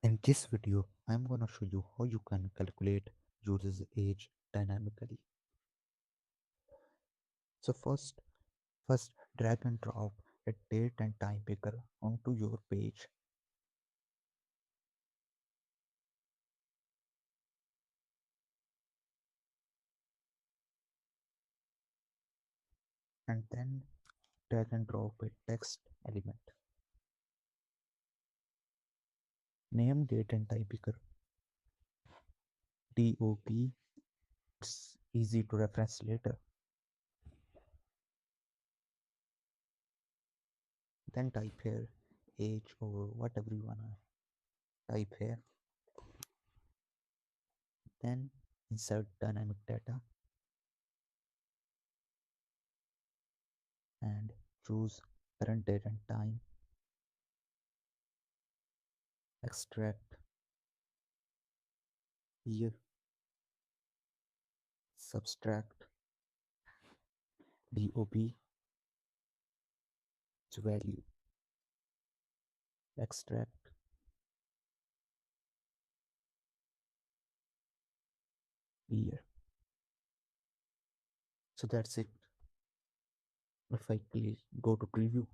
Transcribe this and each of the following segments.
In this video, I'm gonna show you how you can calculate user's age dynamically. So first drag and drop a date and time picker onto your page, and then drag and drop a text element. Name date and time picker DOP. It's easy to reference later. Then type here age or whatever you wanna type here. Then insert dynamic data and choose current date and time. Extract year, subtract DOP its value, extract year. So that's it. If I go to preview,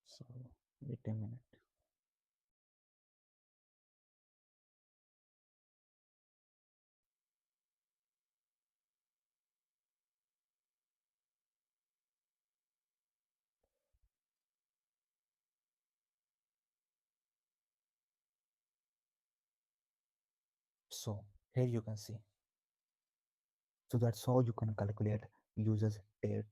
so wait a minute. So here you can see. So that's how you can calculate user's date